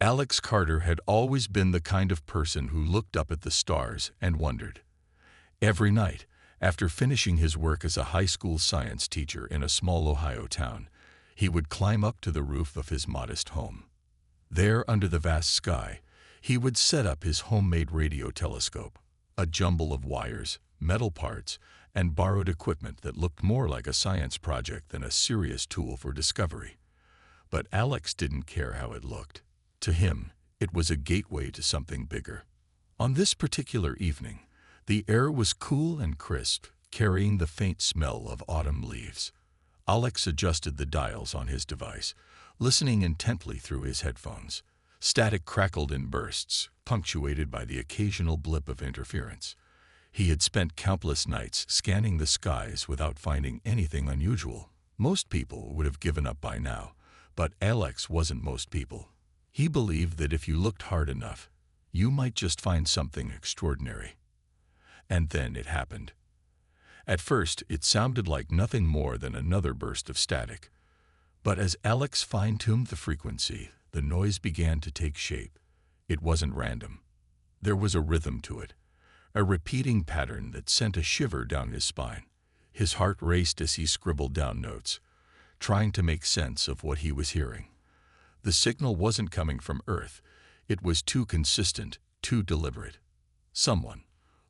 Alex Carter had always been the kind of person who looked up at the stars and wondered. Every night, after finishing his work as a high school science teacher in a small Ohio town, he would climb up to the roof of his modest home. There, under the vast sky, he would set up his homemade radio telescope, a jumble of wires, metal parts, and borrowed equipment that looked more like a science project than a serious tool for discovery. But Alex didn't care how it looked. To him, it was a gateway to something bigger. On this particular evening, the air was cool and crisp, carrying the faint smell of autumn leaves. Alex adjusted the dials on his device, listening intently through his headphones. Static crackled in bursts, punctuated by the occasional blip of interference. He had spent countless nights scanning the skies without finding anything unusual. Most people would have given up by now, but Alex wasn't most people. He believed that if you looked hard enough, you might just find something extraordinary. And then it happened. At first, it sounded like nothing more than another burst of static. But as Alex fine-tuned the frequency, the noise began to take shape. It wasn't random. There was a rhythm to it, a repeating pattern that sent a shiver down his spine. His heart raced as he scribbled down notes, trying to make sense of what he was hearing. The signal wasn't coming from Earth. It was too consistent, too deliberate. Someone,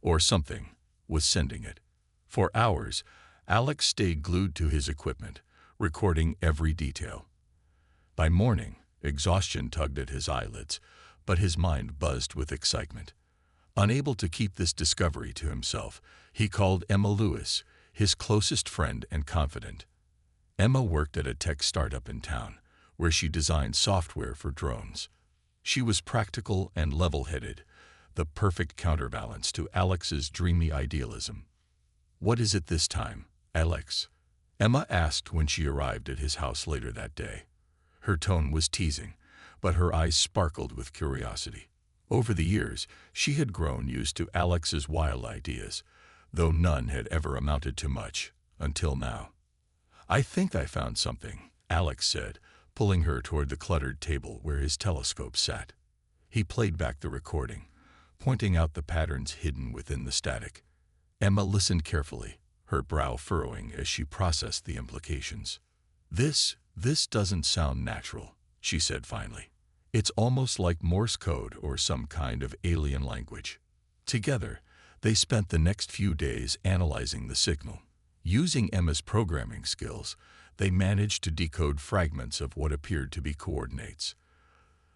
or something, was sending it. For hours, Alex stayed glued to his equipment, recording every detail. By morning, exhaustion tugged at his eyelids, but his mind buzzed with excitement. Unable to keep this discovery to himself, he called Emma Lewis, his closest friend and confidant. Emma worked at a tech startup in town, where she designed software for drones. She was practical and level-headed, the perfect counterbalance to Alex's dreamy idealism. "What is it this time, Alex?" Emma asked when she arrived at his house later that day. Her tone was teasing, but her eyes sparkled with curiosity. Over the years, she had grown used to Alex's wild ideas, though none had ever amounted to much, until now. "I think I found something," Alex said, pulling her toward the cluttered table where his telescope sat. He played back the recording, pointing out the patterns hidden within the static. Emma listened carefully, her brow furrowing as she processed the implications. This doesn't sound natural," she said finally. "It's almost like Morse code or some kind of alien language." Together, they spent the next few days analyzing the signal. Using Emma's programming skills, they managed to decode fragments of what appeared to be coordinates.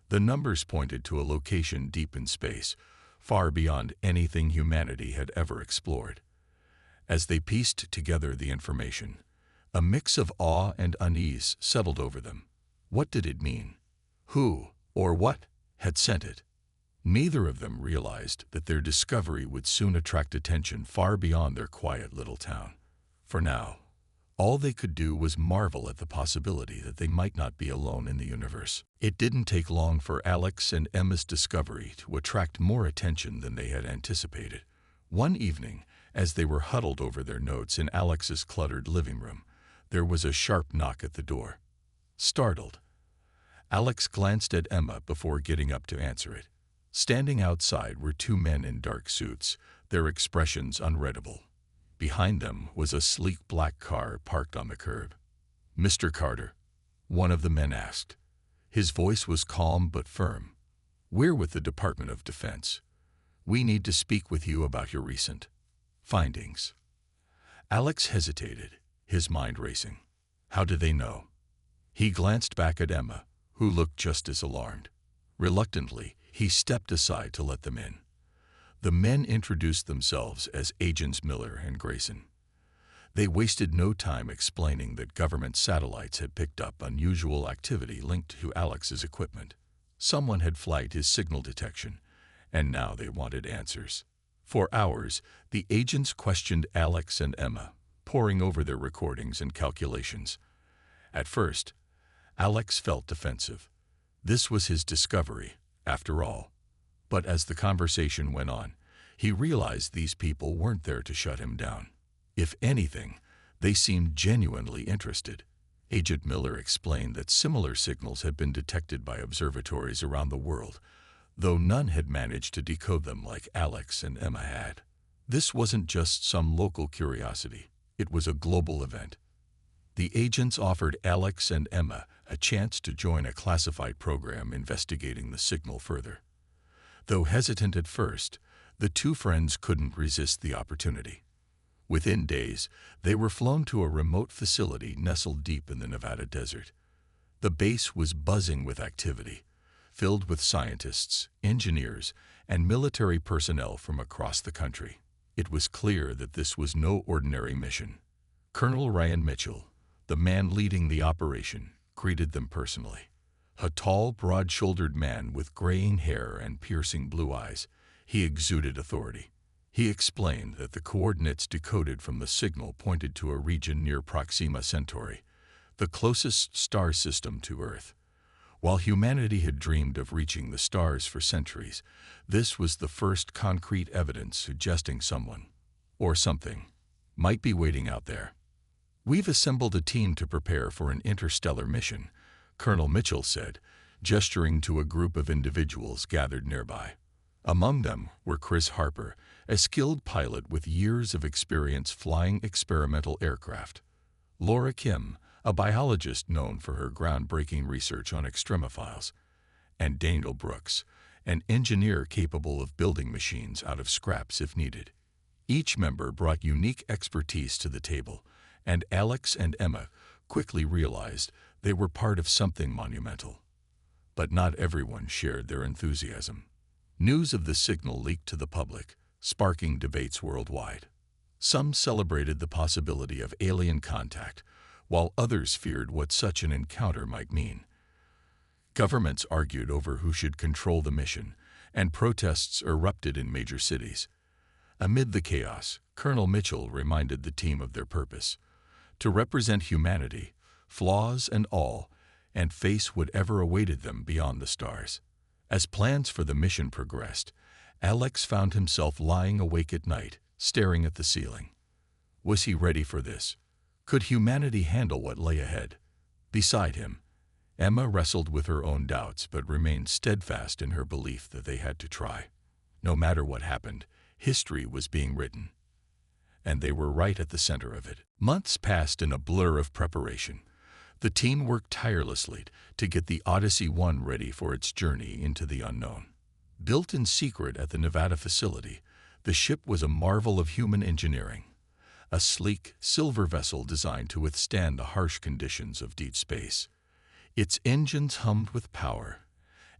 The numbers pointed to a location deep in space, far beyond anything humanity had ever explored. As they pieced together the information, a mix of awe and unease settled over them. What did it mean? Who, or what, had sent it? Neither of them realized that their discovery would soon attract attention far beyond their quiet little town. For now, all they could do was marvel at the possibility that they might not be alone in the universe. It didn't take long for Alex and Emma's discovery to attract more attention than they had anticipated. One evening, as they were huddled over their notes in Alex's cluttered living room, there was a sharp knock at the door. Startled, Alex glanced at Emma before getting up to answer it. Standing outside were two men in dark suits, their expressions unreadable. Behind them was a sleek black car parked on the curb. "Mr. Carter," one of the men asked. His voice was calm but firm. "We're with the Department of Defense. We need to speak with you about your recent findings." Alex hesitated, his mind racing. How did they know? He glanced back at Emma, who looked just as alarmed. Reluctantly, he stepped aside to let them in. The men introduced themselves as Agents Miller and Grayson. They wasted no time explaining that government satellites had picked up unusual activity linked to Alex's equipment. Someone had flagged his signal detection, and now they wanted answers. For hours, the agents questioned Alex and Emma, poring over their recordings and calculations. At first, Alex felt defensive. This was his discovery, after all. But as the conversation went on, he realized these people weren't there to shut him down. If anything, they seemed genuinely interested. Agent Miller explained that similar signals had been detected by observatories around the world, though none had managed to decode them like Alex and Emma had. This wasn't just some local curiosity. It was a global event. The agents offered Alex and Emma a chance to join a classified program investigating the signal further. Though hesitant at first, the two friends couldn't resist the opportunity. Within days, they were flown to a remote facility nestled deep in the Nevada desert. The base was buzzing with activity, filled with scientists, engineers, and military personnel from across the country. It was clear that this was no ordinary mission. Colonel Ryan Mitchell, the man leading the operation, greeted them personally. A tall, broad-shouldered man with graying hair and piercing blue eyes, he exuded authority. He explained that the coordinates decoded from the signal pointed to a region near Proxima Centauri, the closest star system to Earth. While humanity had dreamed of reaching the stars for centuries, this was the first concrete evidence suggesting someone, or something, might be waiting out there. "We've assembled a team to prepare for an interstellar mission," Colonel Mitchell said, gesturing to a group of individuals gathered nearby. Among them were Chris Harper, a skilled pilot with years of experience flying experimental aircraft; Laura Kim, a biologist known for her groundbreaking research on extremophiles; and Daniel Brooks, an engineer capable of building machines out of scraps if needed. Each member brought unique expertise to the table, and Alex and Emma quickly realized they were part of something monumental. But not everyone shared their enthusiasm. News of the signal leaked to the public, sparking debates worldwide. Some celebrated the possibility of alien contact, while others feared what such an encounter might mean. Governments argued over who should control the mission, and protests erupted in major cities. Amid the chaos, Colonel Mitchell reminded the team of their purpose: to represent humanity, flaws and all, and face whatever awaited them beyond the stars. As plans for the mission progressed, Alex found himself lying awake at night, staring at the ceiling. Was he ready for this? Could humanity handle what lay ahead? Beside him, Emma wrestled with her own doubts but remained steadfast in her belief that they had to try. No matter what happened, history was being written, and they were right at the center of it. Months passed in a blur of preparation. The team worked tirelessly to get the Odyssey 1 ready for its journey into the unknown. Built in secret at the Nevada facility, the ship was a marvel of human engineering, a sleek, silver vessel designed to withstand the harsh conditions of deep space. Its engines hummed with power,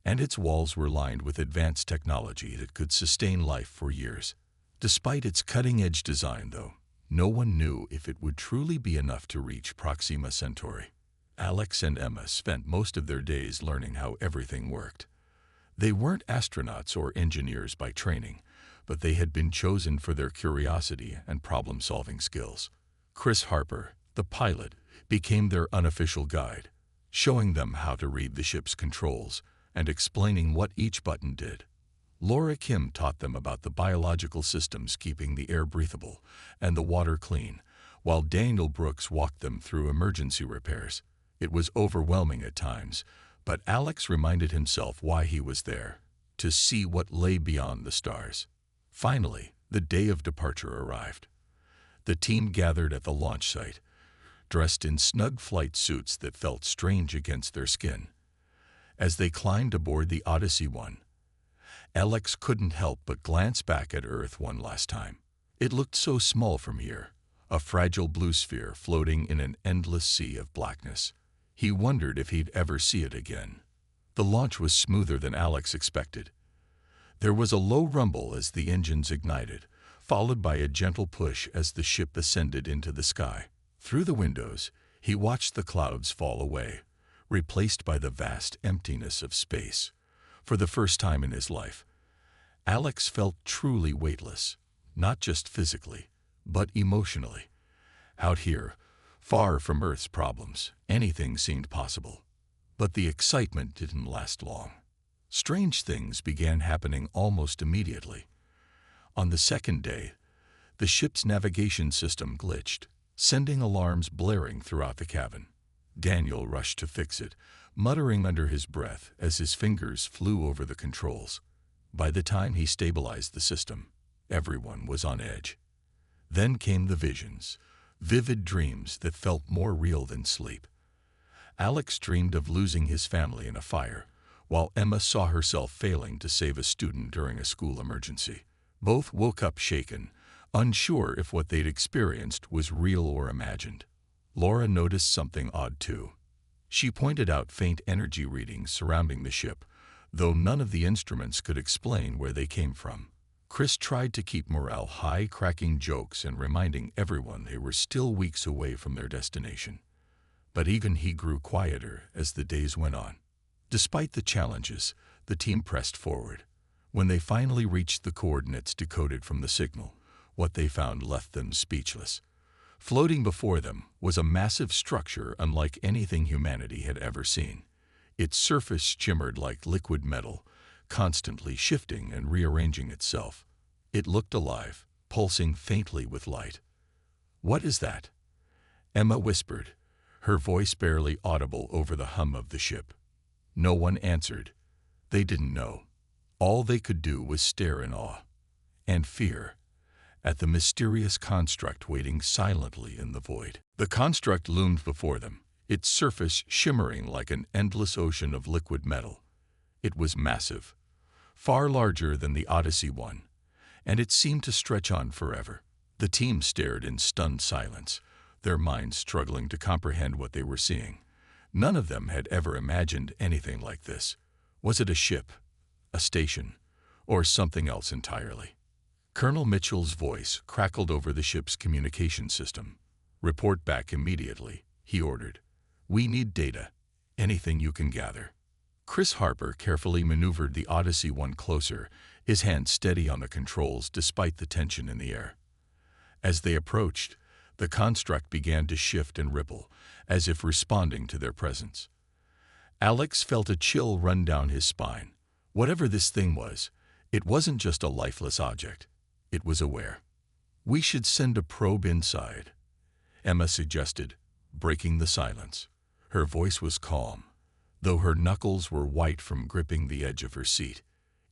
and its walls were lined with advanced technology that could sustain life for years. Despite its cutting-edge design, though, no one knew if it would truly be enough to reach Proxima Centauri. Alex and Emma spent most of their days learning how everything worked. They weren't astronauts or engineers by training, but they had been chosen for their curiosity and problem-solving skills. Chris Harper, the pilot, became their unofficial guide, showing them how to read the ship's controls and explaining what each button did. Laura Kim taught them about the biological systems keeping the air breathable and the water clean, while Daniel Brooks walked them through emergency repairs. It was overwhelming at times, but Alex reminded himself why he was there: to see what lay beyond the stars. Finally, the day of departure arrived. The team gathered at the launch site, dressed in snug flight suits that felt strange against their skin. As they climbed aboard the Odyssey 1, Alex couldn't help but glance back at Earth one last time. It looked so small from here, a fragile blue sphere floating in an endless sea of blackness. He wondered if he'd ever see it again. The launch was smoother than Alex expected. There was a low rumble as the engines ignited, followed by a gentle push as the ship ascended into the sky. Through the windows, he watched the clouds fall away, replaced by the vast emptiness of space. For the first time in his life, Alex felt truly weightless, not just physically, but emotionally. Out here, far from Earth's problems, anything seemed possible. But the excitement didn't last long. Strange things began happening almost immediately. On the second day, the ship's navigation system glitched, sending alarms blaring throughout the cabin. Daniel rushed to fix it, muttering under his breath as his fingers flew over the controls. By the time he stabilized the system, everyone was on edge. Then came the visions, vivid dreams that felt more real than sleep. Alex dreamed of losing his family in a fire, while Emma saw herself failing to save a student during a school emergency. Both woke up shaken, unsure if what they'd experienced was real or imagined. Laura noticed something odd too. She pointed out faint energy readings surrounding the ship, though none of the instruments could explain where they came from. Chris tried to keep morale high, cracking jokes and reminding everyone they were still weeks away from their destination. But even he grew quieter as the days went on. Despite the challenges, the team pressed forward. When they finally reached the coordinates decoded from the signal, what they found left them speechless. Floating before them was a massive structure unlike anything humanity had ever seen. Its surface shimmered like liquid metal, constantly shifting and rearranging itself. It looked alive, pulsing faintly with light. "What is that?" Emma whispered, her voice barely audible over the hum of the ship. No one answered. They didn't know. All they could do was stare in awe and fear at the mysterious construct waiting silently in the void. The construct loomed before them, its surface shimmering like an endless ocean of liquid metal. It was massive, far larger than the Odyssey one, and it seemed to stretch on forever. The team stared in stunned silence, their minds struggling to comprehend what they were seeing. None of them had ever imagined anything like this. Was it a ship, a station, or something else entirely? Colonel Mitchell's voice crackled over the ship's communication system. "Report back immediately," he ordered. "We need data, anything you can gather." Chris Harper carefully maneuvered the Odyssey one closer, his hand steady on the controls despite the tension in the air. As they approached, the construct began to shift and ripple, as if responding to their presence. Alex felt a chill run down his spine. Whatever this thing was, it wasn't just a lifeless object. It was aware. "We should send a probe inside," Emma suggested, breaking the silence. Her voice was calm, though her knuckles were white from gripping the edge of her seat.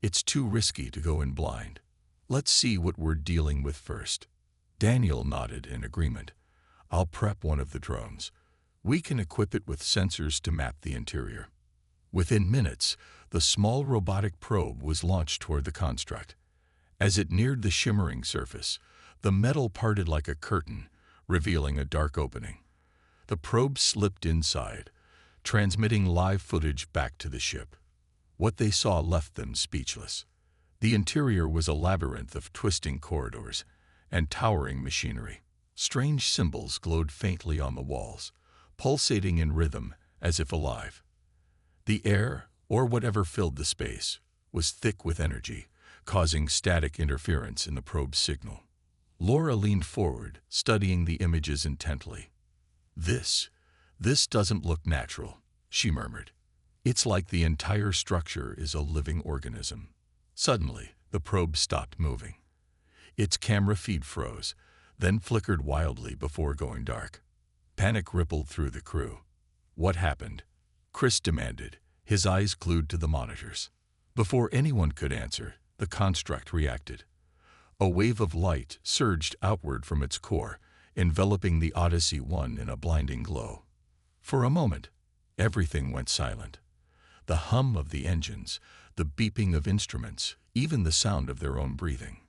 "It's too risky to go in blind. Let's see what we're dealing with first." Daniel nodded in agreement. "I'll prep one of the drones. We can equip it with sensors to map the interior." Within minutes, the small robotic probe was launched toward the construct. As it neared the shimmering surface, the metal parted like a curtain, revealing a dark opening. The probe slipped inside, transmitting live footage back to the ship. What they saw left them speechless. The interior was a labyrinth of twisting corridors and towering machinery. Strange symbols glowed faintly on the walls, pulsating in rhythm as if alive. The air, or whatever filled the space, was thick with energy, causing static interference in the probe's signal. Laura leaned forward, studying the images intently. This doesn't look natural," she murmured. "It's like the entire structure is a living organism." Suddenly, the probe stopped moving. Its camera feed froze, then flickered wildly before going dark. Panic rippled through the crew. "What happened?" Chris demanded, his eyes glued to the monitors. Before anyone could answer, the construct reacted. A wave of light surged outward from its core, enveloping the Odyssey one in a blinding glow. For a moment, everything went silent. The hum of the engines, the beeping of instruments, even the sound of their own breathing.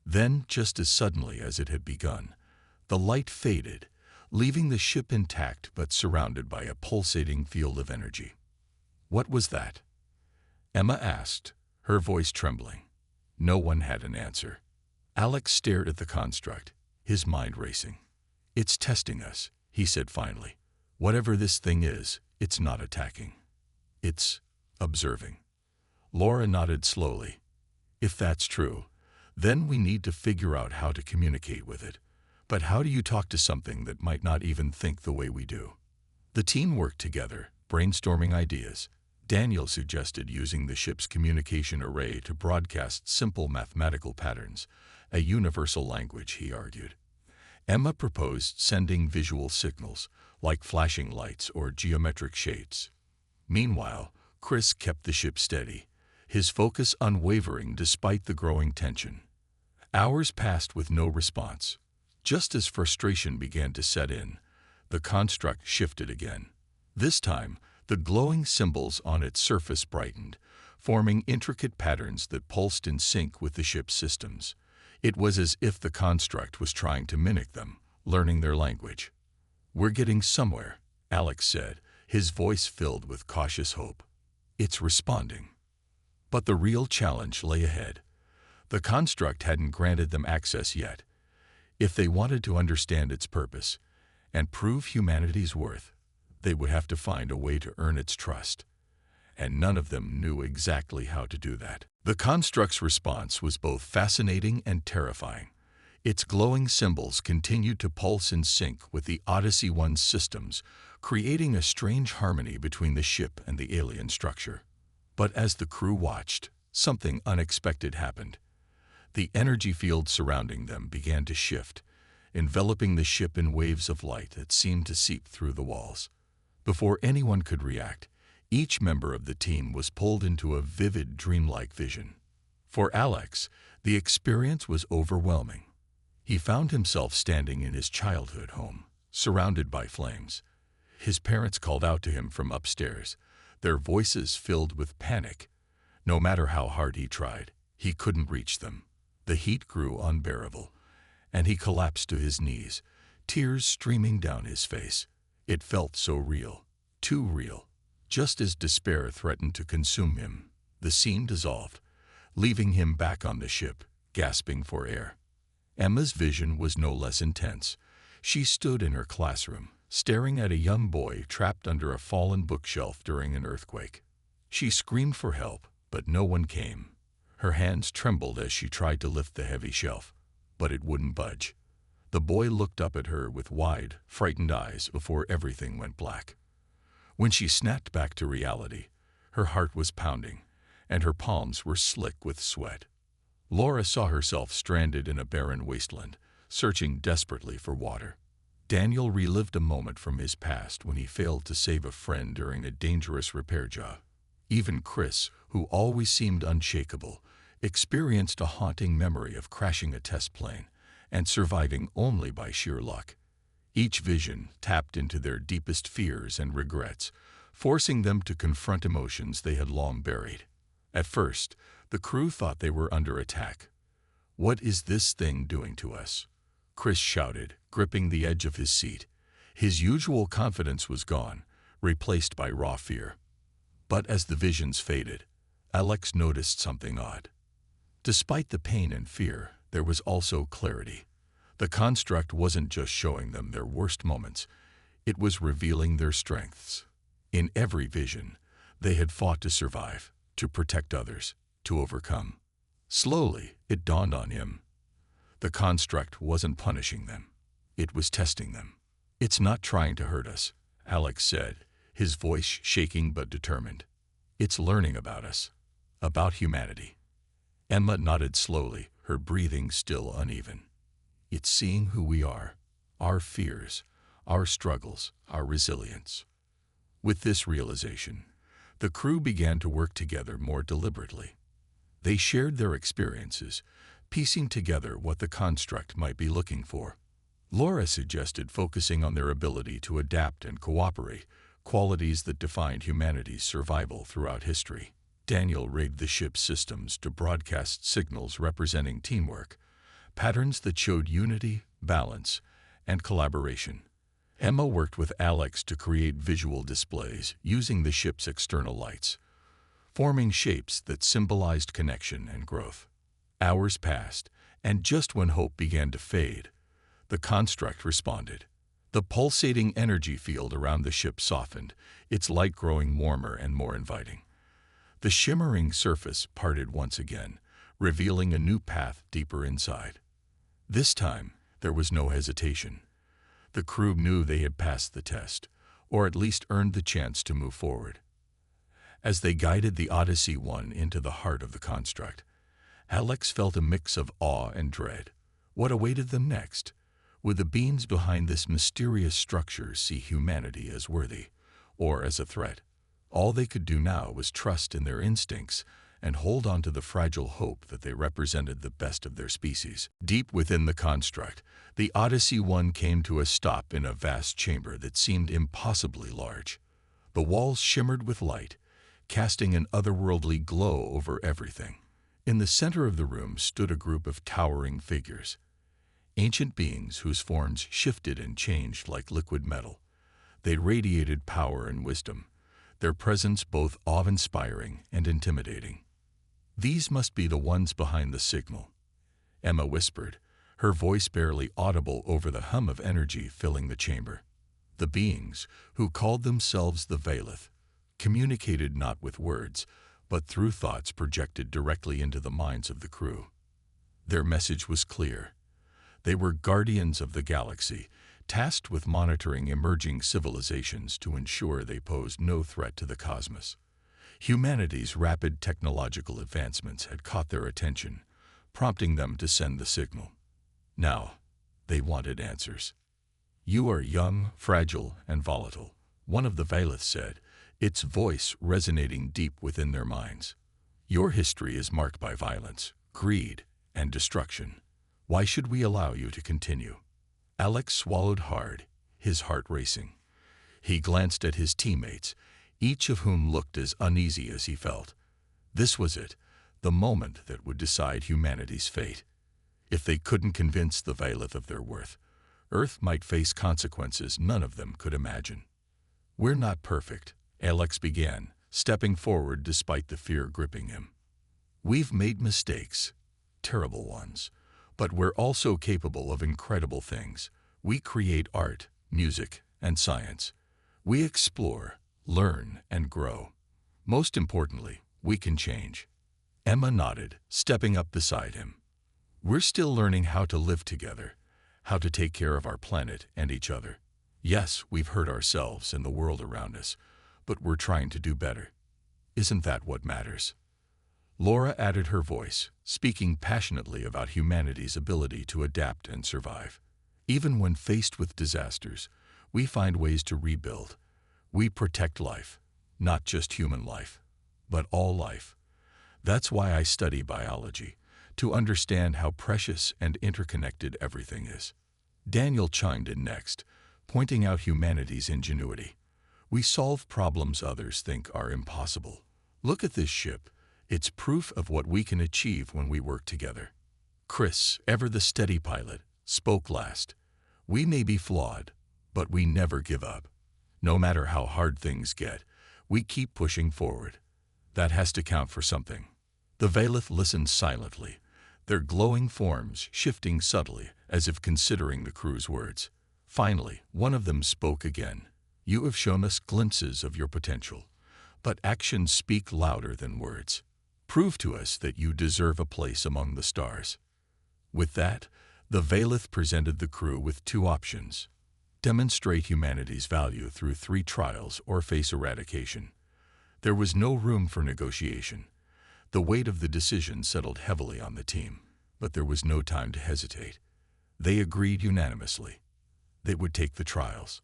Then, just as suddenly as it had begun, the light faded, leaving the ship intact but surrounded by a pulsating field of energy. "What was that?" Emma asked, her voice trembling. No one had an answer. Alex stared at the construct, his mind racing. "It's testing us," he said finally. "Whatever this thing is, it's not attacking. It's observing." Laura nodded slowly. "If that's true, then we need to figure out how to communicate with it. But how do you talk to something that might not even think the way we do?" The team worked together, brainstorming ideas. Daniel suggested using the ship's communication array to broadcast simple mathematical patterns, a universal language, he argued. Emma proposed sending visual signals, like flashing lights or geometric shapes. Meanwhile, Chris kept the ship steady, his focus unwavering despite the growing tension. Hours passed with no response. Just as frustration began to set in, the construct shifted again. This time, the glowing symbols on its surface brightened, forming intricate patterns that pulsed in sync with the ship's systems. It was as if the construct was trying to mimic them, learning their language. "We're getting somewhere," Alex said, his voice filled with cautious hope. "It's responding." But the real challenge lay ahead. The construct hadn't granted them access yet. If they wanted to understand its purpose and prove humanity's worth, they would have to find a way to earn its trust. And none of them knew exactly how to do that. The construct's response was both fascinating and terrifying. Its glowing symbols continued to pulse in sync with the Odyssey 1's systems, creating a strange harmony between the ship and the alien structure. But as the crew watched, something unexpected happened. The energy field surrounding them began to shift, enveloping the ship in waves of light that seemed to seep through the walls. Before anyone could react, each member of the team was pulled into a vivid, dreamlike vision. For Alex, the experience was overwhelming. He found himself standing in his childhood home, surrounded by flames. His parents called out to him from upstairs, their voices filled with panic. No matter how hard he tried, he couldn't reach them. The heat grew unbearable, and he collapsed to his knees, tears streaming down his face. It felt so real, too real. Just as despair threatened to consume him, the scene dissolved, leaving him back on the ship, gasping for air. Emma's vision was no less intense. She stood in her classroom, staring at a young boy trapped under a fallen bookshelf during an earthquake. She screamed for help, but no one came. Her hands trembled as she tried to lift the heavy shelf, but it wouldn't budge. The boy looked up at her with wide, frightened eyes before everything went black. When she snapped back to reality, her heart was pounding, and her palms were slick with sweat. Laura saw herself stranded in a barren wasteland, searching desperately for water. Daniel relived a moment from his past when he failed to save a friend during a dangerous repair job. Even Chris, who always seemed unshakable, experienced a haunting memory of crashing a test plane and surviving only by sheer luck. Each vision tapped into their deepest fears and regrets, forcing them to confront emotions they had long buried. At first, the crew thought they were under attack. "What is this thing doing to us?" Chris shouted, gripping the edge of his seat. His usual confidence was gone, replaced by raw fear. But as the visions faded, Alex noticed something odd. Despite the pain and fear, there was also clarity. The construct wasn't just showing them their worst moments, it was revealing their strengths. In every vision, they had fought to survive, to protect others, to overcome. Slowly, it dawned on him. The construct wasn't punishing them. It was testing them. "It's not trying to hurt us," Alex said, his voice shaking but determined. "It's learning about us, about humanity." Emma nodded slowly, her breathing still uneven. "It's seeing who we are, our fears, our struggles, our resilience." With this realization, the crew began to work together more deliberately. They shared their experiences, piecing together what the construct might be looking for. Laura suggested focusing on their ability to adapt and cooperate, qualities that defined humanity's survival throughout history. Daniel rigged the ship's systems to broadcast signals representing teamwork, patterns that showed unity, balance, and collaboration. Emma worked with Alex to create visual displays using the ship's external lights, forming shapes that symbolized connection and growth. Hours passed, and just when hope began to fade, the construct responded. The pulsating energy field around the ship softened, its light growing warmer and more inviting. The shimmering surface parted once again, revealing a new path deeper inside. This time, there was no hesitation. The crew knew they had passed the test, or at least earned the chance to move forward. As they guided the Odyssey 1 into the heart of the construct, Alex felt a mix of awe and dread. What awaited them next? Would the beings behind this mysterious structure see humanity as worthy, or as a threat? All they could do now was trust in their instincts and hold on to the fragile hope that they represented the best of their species. Deep within the construct, the Odyssey One came to a stop in a vast chamber that seemed impossibly large. The walls shimmered with light, casting an otherworldly glow over everything. In the center of the room stood a group of towering figures, ancient beings whose forms shifted and changed like liquid metal. They radiated power and wisdom, their presence both awe-inspiring and intimidating. "These must be the ones behind the signal," Emma whispered, her voice barely audible over the hum of energy filling the chamber. The beings, who called themselves the Veilith, communicated not with words, but through thoughts projected directly into the minds of the crew. Their message was clear. They were guardians of the galaxy, tasked with monitoring emerging civilizations to ensure they posed no threat to the cosmos. Humanity's rapid technological advancements had caught their attention, prompting them to send the signal. Now, they wanted answers. "You are young, fragile, and volatile," one of the Veilith said, its voice resonating deep within their minds. "Your history is marked by violence, greed, and destruction. Why should we allow you to continue?" Alex swallowed hard, his heart racing. He glanced at his teammates, each of whom looked as uneasy as he felt. This was it, the moment that would decide humanity's fate. If they couldn't convince the Veilith of their worth, Earth might face consequences none of them could imagine. "We're not perfect," Alex began, stepping forward despite the fear gripping him. "We've made mistakes, terrible ones, but we're also capable of incredible things. We create art, music, and science. We explore, learn, and grow. Most importantly, we can change." Emma nodded, stepping up beside him. "We're still learning how to live together, how to take care of our planet and each other. Yes, we've hurt ourselves and the world around us, but we're trying to do better. Isn't that what matters?" Laura added her voice, speaking passionately about humanity's ability to adapt and survive. "Even when faced with disasters, we find ways to rebuild. We protect life, not just human life, but all life. That's why I study biology, to understand how precious and interconnected everything is." Daniel chimed in next, pointing out humanity's ingenuity. "We solve problems others think are impossible. Look at this ship. It's proof of what we can achieve when we work together." Chris, ever the steady pilot, spoke last. "We may be flawed, but we never give up. No matter how hard things get, we keep pushing forward. That has to count for something." The Veilith listened silently, their glowing forms shifting subtly as if considering the crew's words. Finally, one of them spoke again. "You have shown us glimpses of your potential, but actions speak louder than words. Prove to us that you deserve a place among the stars." With that, the Veilith presented the crew with two options: demonstrate humanity's value through 3 trials or face eradication. There was no room for negotiation. The weight of the decision settled heavily on the team, but there was no time to hesitate. They agreed unanimously. They would take the trials.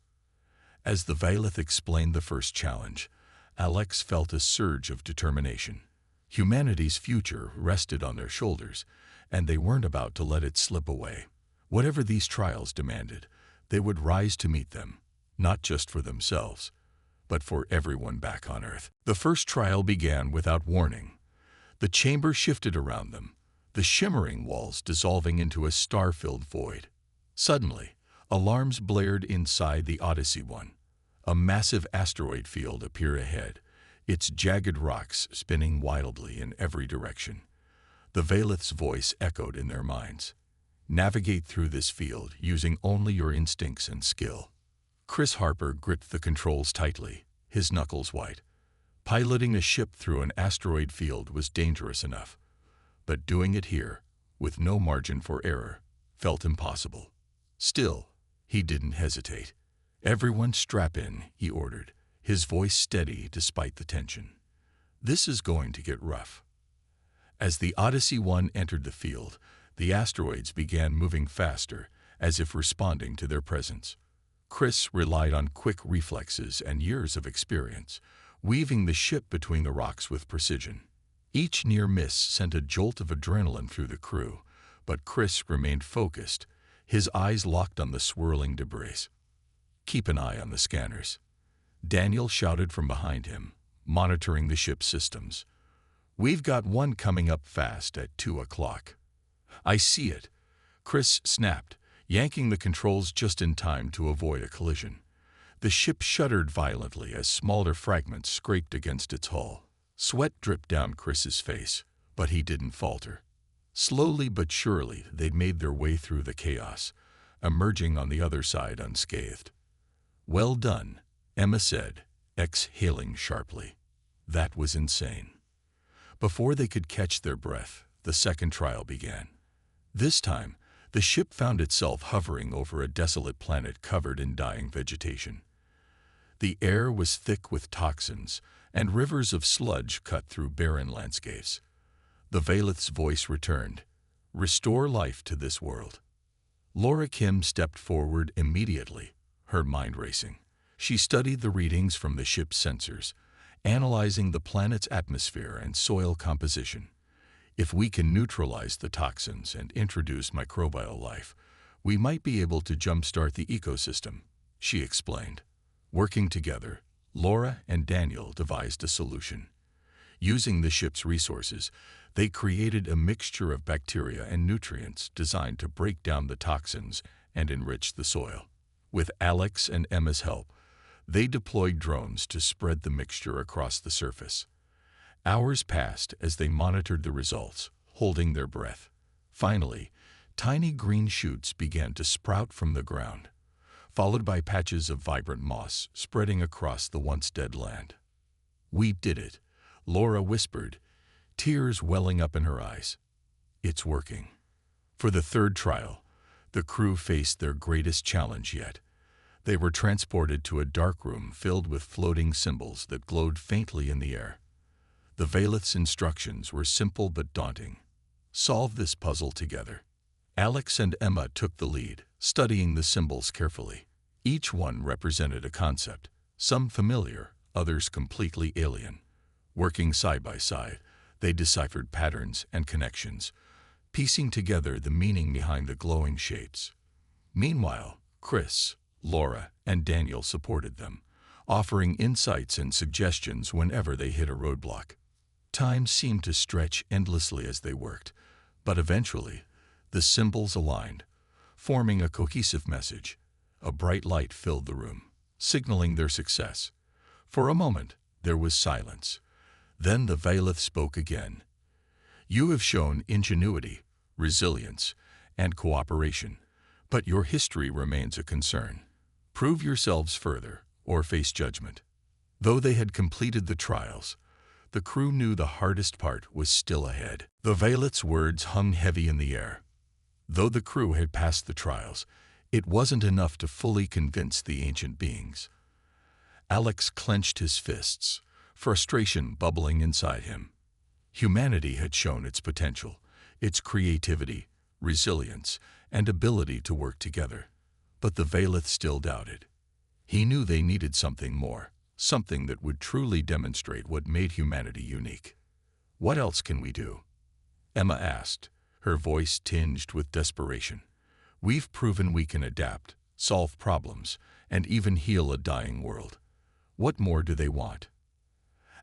As the Veilith explained the first challenge, Alex felt a surge of determination. Humanity's future rested on their shoulders, and they weren't about to let it slip away. Whatever these trials demanded, they would rise to meet them, not just for themselves, but for everyone back on Earth. The first trial began without warning. The chamber shifted around them, the shimmering walls dissolving into a star-filled void. Suddenly, alarms blared inside the Odyssey One. A massive asteroid field appeared ahead, its jagged rocks spinning wildly in every direction. The Veilith's voice echoed in their minds. "Navigate through this field using only your instincts and skill." Chris Harper gripped the controls tightly, his knuckles white. Piloting a ship through an asteroid field was dangerous enough, but doing it here, with no margin for error, felt impossible. Still, he didn't hesitate. "Everyone strap in," he ordered, his voice steady despite the tension. "This is going to get rough." As the Odyssey One entered the field, the asteroids began moving faster, as if responding to their presence. Chris relied on quick reflexes and years of experience, weaving the ship between the rocks with precision. Each near miss sent a jolt of adrenaline through the crew, but Chris remained focused, his eyes locked on the swirling debris. "Keep an eye on the scanners," Daniel shouted from behind him, monitoring the ship's systems. "We've got one coming up fast at 2 o'clock. "I see it," Chris snapped, yanking the controls just in time to avoid a collision. The ship shuddered violently as smaller fragments scraped against its hull. Sweat dripped down Chris's face, but he didn't falter. Slowly but surely, they'd made their way through the chaos, emerging on the other side unscathed. "Well done," Emma said, exhaling sharply. That was insane. Before they could catch their breath, the second trial began. This time, the ship found itself hovering over a desolate planet covered in dying vegetation. The air was thick with toxins, and rivers of sludge cut through barren landscapes. The Valeth's voice returned. "Restore life to this world." Laura Kim stepped forward immediately, her mind racing. She studied the readings from the ship's sensors, analyzing the planet's atmosphere and soil composition. "If we can neutralize the toxins and introduce microbial life, we might be able to jumpstart the ecosystem," she explained. Working together, Laura and Daniel devised a solution. Using the ship's resources, they created a mixture of bacteria and nutrients designed to break down the toxins and enrich the soil. With Alex and Emma's help, they deployed drones to spread the mixture across the surface. Hours passed as they monitored the results, holding their breath. Finally, tiny green shoots began to sprout from the ground, followed by patches of vibrant moss spreading across the once dead land. "We did it," Laura whispered, tears welling up in her eyes. "It's working." For the third trial, the crew faced their greatest challenge yet. They were transported to a dark room filled with floating symbols that glowed faintly in the air. The Valeth's instructions were simple but daunting. "Solve this puzzle together." Alex and Emma took the lead, studying the symbols carefully. Each one represented a concept, some familiar, others completely alien. Working side by side, they deciphered patterns and connections, piecing together the meaning behind the glowing shapes. Meanwhile, Chris, Laura, and Daniel supported them, offering insights and suggestions whenever they hit a roadblock. Time seemed to stretch endlessly as they worked, but eventually, the symbols aligned, forming a cohesive message. A bright light filled the room, signaling their success. For a moment, there was silence. Then the Valeth spoke again. "You have shown ingenuity, resilience, and cooperation, but your history remains a concern. Prove yourselves further, or face judgment." Though they had completed the trials, the crew knew the hardest part was still ahead. The Valeth's words hung heavy in the air. Though the crew had passed the trials, it wasn't enough to fully convince the ancient beings. Alex clenched his fists, frustration bubbling inside him. Humanity had shown its potential, its creativity, resilience, and ability to work together. But the Valeth still doubted. He knew they needed something more, something that would truly demonstrate what made humanity unique. "What else can we do?" Emma asked, her voice tinged with desperation. "We've proven we can adapt, solve problems, and even heal a dying world. What more do they want?"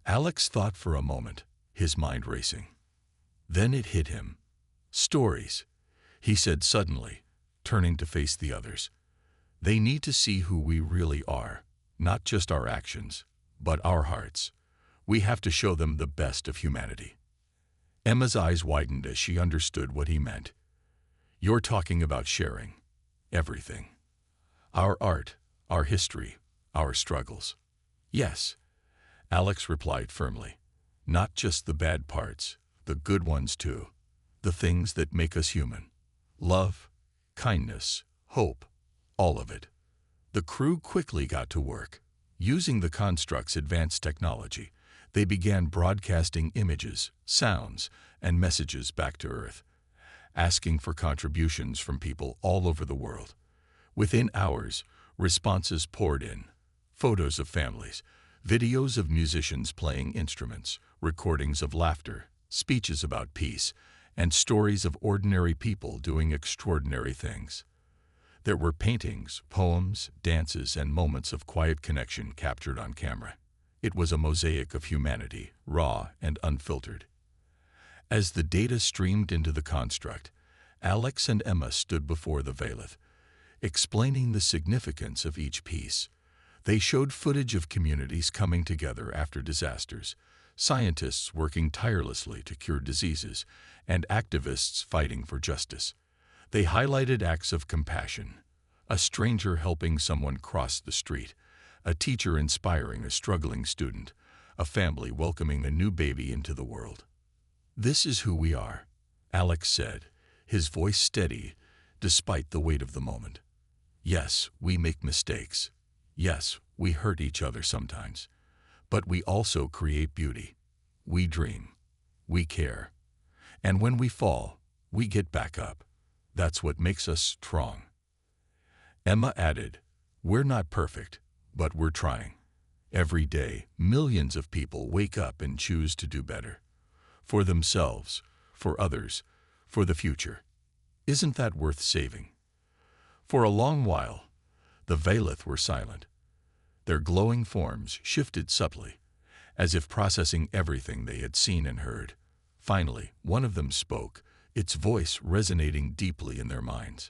Alex thought for a moment, his mind racing. Then it hit him. "Stories," he said suddenly, turning to face the others. "They need to see who we really are, not just our actions, but our hearts. We have to show them the best of humanity." Emma's eyes widened as she understood what he meant. "You're talking about sharing everything. Our art, our history, our struggles." "Yes," Alex replied firmly. "Not just the bad parts, the good ones too. The things that make us human. Love, kindness, hope, all of it." The crew quickly got to work. Using the construct's advanced technology, they began broadcasting images, sounds, and messages back to Earth. asking for contributions from people all over the world. Within hours, responses poured in. Photos of families, videos of musicians playing instruments, recordings of laughter, speeches about peace, and stories of ordinary people doing extraordinary things. There were paintings, poems, dances, and moments of quiet connection captured on camera. It was a mosaic of humanity, raw and unfiltered. As the data streamed into the construct, Alex and Emma stood before the Veilith, explaining the significance of each piece. They showed footage of communities coming together after disasters, scientists working tirelessly to cure diseases, and activists fighting for justice. They highlighted acts of compassion, a stranger helping someone cross the street, a teacher inspiring a struggling student, a family welcoming a new baby into the world. "This is who we are," Alex said, his voice steady despite the weight of the moment. "Yes, we make mistakes. Yes, we hurt each other sometimes. But we also create beauty. We dream. We care. And when we fall, we get back up. That's what makes us strong." Emma added, "We're not perfect, but we're trying. Every day, millions of people wake up and choose to do better. For themselves, for others, for the future. Isn't that worth saving?" For a long while, the Veilith were silent. Their glowing forms shifted subtly, as if processing everything they had seen and heard. Finally, one of them spoke, its voice resonating deeply in their minds.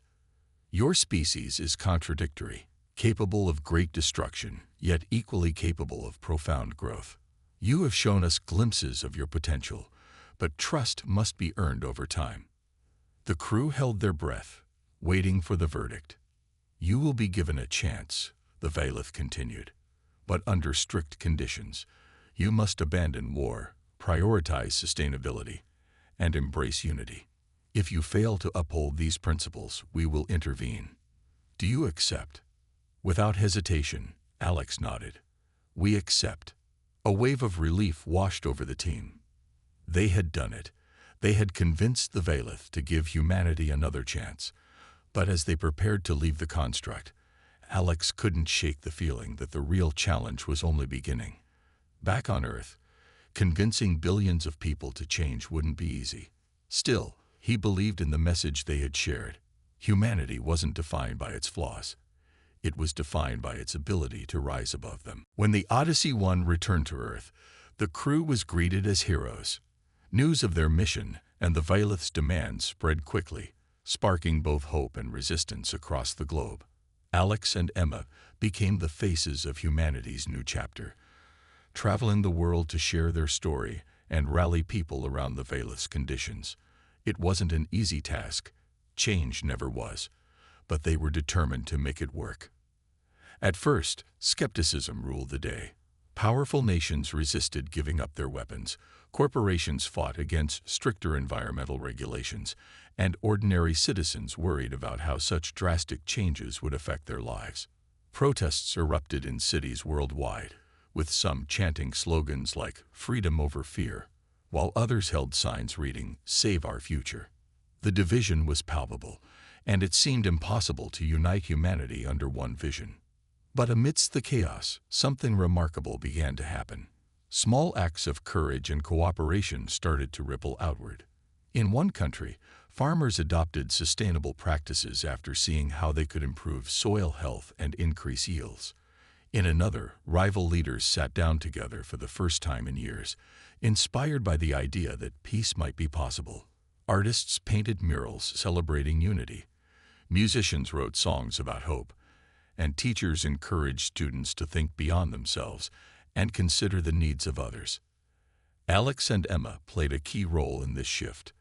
"Your species is contradictory, capable of great destruction, yet equally capable of profound growth. You have shown us glimpses of your potential, but trust must be earned over time." The crew held their breath, waiting for the verdict. "You will be given a chance," the Veilith continued, "but under strict conditions. You must abandon war, prioritize sustainability, and embrace unity. If you fail to uphold these principles, we will intervene. Do you accept?" Without hesitation, Alex nodded. "We accept." A wave of relief washed over the team. They had done it. They had convinced the Veilith to give humanity another chance. But as they prepared to leave the construct, Alex couldn't shake the feeling that the real challenge was only beginning. Back on Earth, convincing billions of people to change wouldn't be easy. Still, he believed in the message they had shared. Humanity wasn't defined by its flaws. It was defined by its ability to rise above them. When the Odyssey 1 returned to Earth, the crew was greeted as heroes. News of their mission and the Veilith's demands spread quickly, sparking both hope and resistance across the globe. Alex and Emma became the faces of humanity's new chapter, traveling the world to share their story and rally people around the Veilith's conditions. It wasn't an easy task. Change never was. But they were determined to make it work. At first, skepticism ruled the day. Powerful nations resisted giving up their weapons, corporations fought against stricter environmental regulations, and ordinary citizens worried about how such drastic changes would affect their lives. Protests erupted in cities worldwide, with some chanting slogans like "Freedom over fear," while others held signs reading "Save our future." The division was palpable, and it seemed impossible to unite humanity under one vision. But amidst the chaos, something remarkable began to happen. Small acts of courage and cooperation started to ripple outward. In one country, farmers adopted sustainable practices after seeing how they could improve soil health and increase yields. In another, rival leaders sat down together for the first time in years, inspired by the idea that peace might be possible. Artists painted murals celebrating unity. Musicians wrote songs about hope, and teachers encouraged students to think beyond themselves and consider the needs of others. Alex and Emma played a key role in this shift.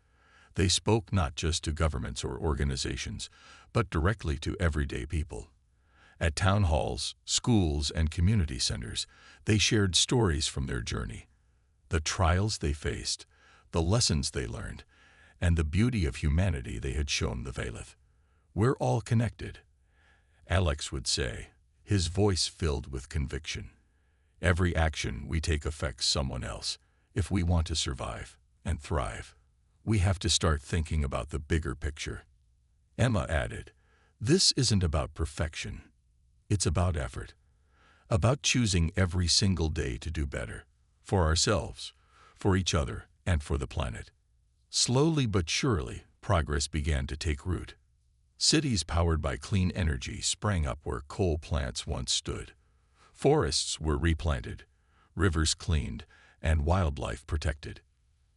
They spoke not just to governments or organizations, but directly to everyday people. At town halls, schools, and community centers, they shared stories from their journey, the trials they faced, the lessons they learned, and the beauty of humanity they had shown the Veilith. "We're all connected," Alex would say, his voice filled with conviction. "Every action we take affects someone else. If we want to survive and thrive, We have to start thinking about the bigger picture. Emma added, "This isn't about perfection. It's about effort. About choosing every single day to do better. For ourselves, for each other, and for the planet." Slowly but surely, progress began to take root. Cities powered by clean energy sprang up where coal plants once stood. Forests were replanted, rivers cleaned, and wildlife protected.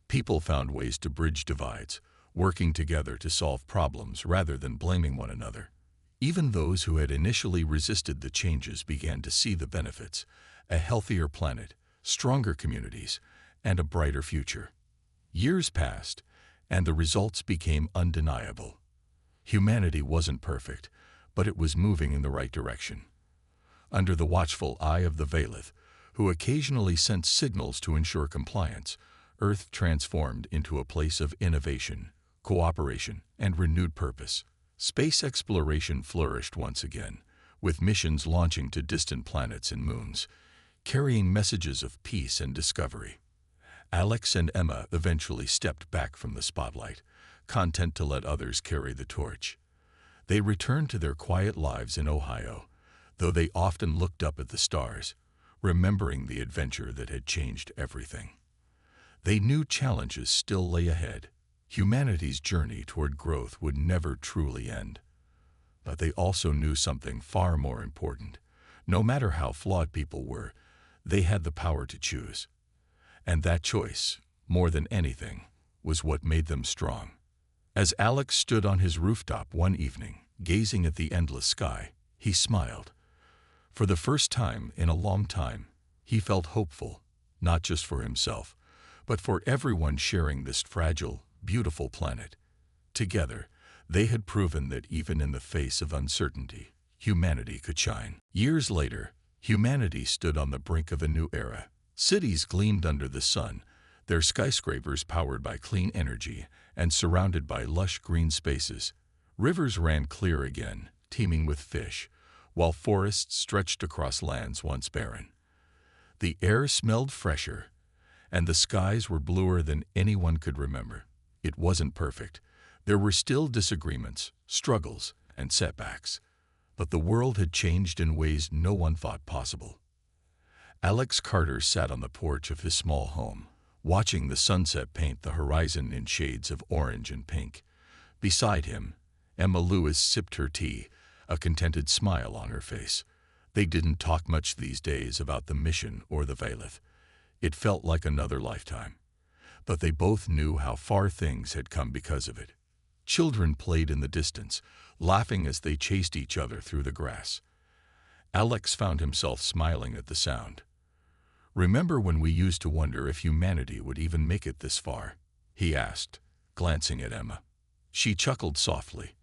People found ways to bridge divides, working together to solve problems rather than blaming one another. Even those who had initially resisted the changes began to see the benefits: a healthier planet, stronger communities, and a brighter future. Years passed, and the results became undeniable. Humanity wasn't perfect, but it was moving in the right direction. Under the watchful eye of the Valeth, who occasionally sent signals to ensure compliance, Earth transformed into a place of innovation, cooperation, and renewed purpose. Space exploration flourished once again, with missions launching to distant planets and moons, carrying messages of peace and discovery. Alex and Emma eventually stepped back from the spotlight, content to let others carry the torch. They returned to their quiet lives in Ohio, though they often looked up at the stars, remembering the adventure that had changed everything. They knew challenges still lay ahead. Humanity's journey toward growth would never truly end. But they also knew something far more important. No matter how flawed people were, they had the power to choose. And that choice, more than anything, was what made them strong. As Alex stood on his rooftop one evening, gazing at the endless sky, he smiled. For the first time in a long time, he felt hopeful, not just for himself, but for everyone sharing this fragile, beautiful planet. Together, they had proven that even in the face of uncertainty, humanity could shine. Years later, humanity stood on the brink of a new era. Cities gleamed under the sun, their skyscrapers powered by clean energy and surrounded by lush green spaces. Rivers ran clear again, teeming with fish, while forests stretched across lands once barren. The air smelled fresher, and the skies were bluer than anyone could remember. It wasn't perfect. There were still disagreements, struggles, and setbacks. But the world had changed in ways no one thought possible. Alex Carter sat on the porch of his small home, watching the sunset paint the horizon in shades of orange and pink. Beside him, Emma Lewis sipped her tea, a contented smile on her face. They didn't talk much these days about the mission or the Valeth. It felt like another lifetime. But they both knew how far things had come because of it. Children played in the distance, laughing as they chased each other through the grass. Alex found himself smiling at the sound. "Remember when we used to wonder if humanity would even make it this far?" he asked, glancing at Emma. She chuckled softly.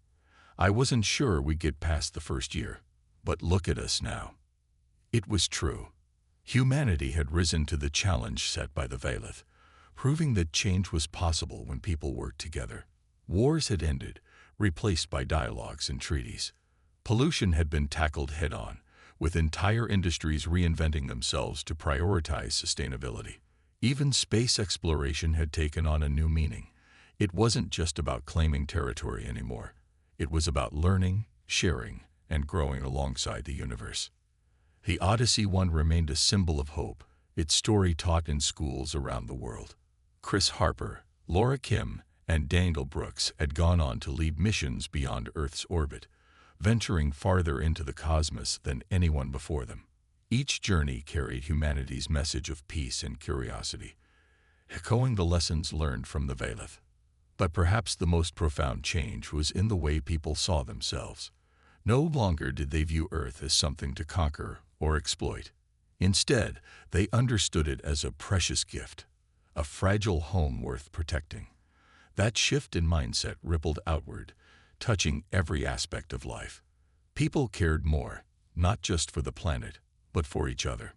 "I wasn't sure we'd get past the first year, but look at us now." It was true. Humanity had risen to the challenge set by the Valeth, proving that change was possible when people worked together. Wars had ended, replaced by dialogues and treaties. Pollution had been tackled head-on, with entire industries reinventing themselves to prioritize sustainability. Even space exploration had taken on a new meaning. It wasn't just about claiming territory anymore. It was about learning, sharing, and growing alongside the universe. The Odyssey 1 remained a symbol of hope, its story taught in schools around the world. Chris Harper, Laura Kim, and Daniel Brooks had gone on to lead missions beyond Earth's orbit, venturing farther into the cosmos than anyone before them. Each journey carried humanity's message of peace and curiosity, echoing the lessons learned from the Valeth. But perhaps the most profound change was in the way people saw themselves. No longer did they view Earth as something to conquer or exploit. Instead, they understood it as a precious gift, a fragile home worth protecting. That shift in mindset rippled outward, touching every aspect of life. People cared more, not just for the planet, but for each other.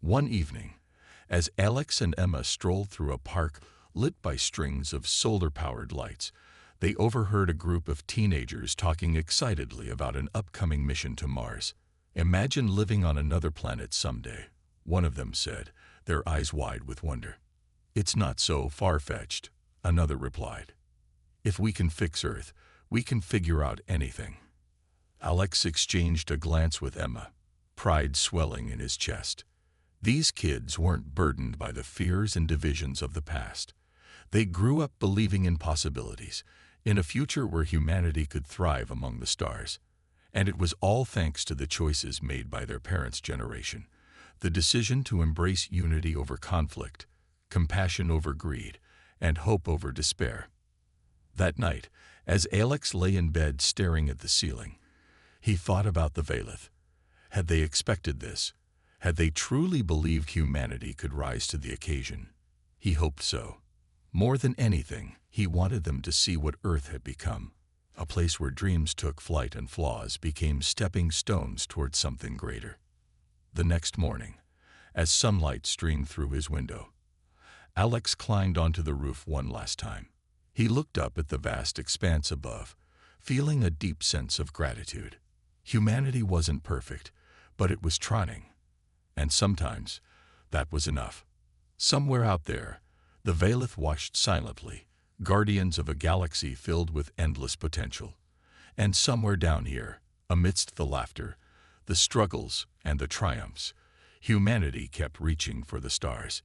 One evening, as Alex and Emma strolled through a park lit by strings of solar-powered lights, they overheard a group of teenagers talking excitedly about an upcoming mission to Mars. "Imagine living on another planet someday," one of them said, their eyes wide with wonder. "It's not so far-fetched," Another replied, "If we can fix Earth, we can figure out anything." Alex exchanged a glance with Emma, pride swelling in his chest. These kids weren't burdened by the fears and divisions of the past. They grew up believing in possibilities, in a future where humanity could thrive among the stars. And it was all thanks to the choices made by their parents' generation. The decision to embrace unity over conflict, compassion over greed, and hope over despair. That night, as Alex lay in bed staring at the ceiling, he thought about the Valith. Had they expected this? Had they truly believed humanity could rise to the occasion? He hoped so. More than anything, he wanted them to see what Earth had become, a place where dreams took flight and flaws became stepping stones towards something greater. The next morning, as sunlight streamed through his window, Alex climbed onto the roof one last time. He looked up at the vast expanse above, feeling a deep sense of gratitude. Humanity wasn't perfect, but it was trying. And sometimes, that was enough. Somewhere out there, the Valith watched silently, guardians of a galaxy filled with endless potential. And somewhere down here, amidst the laughter, the struggles, and the triumphs, humanity kept reaching for the stars.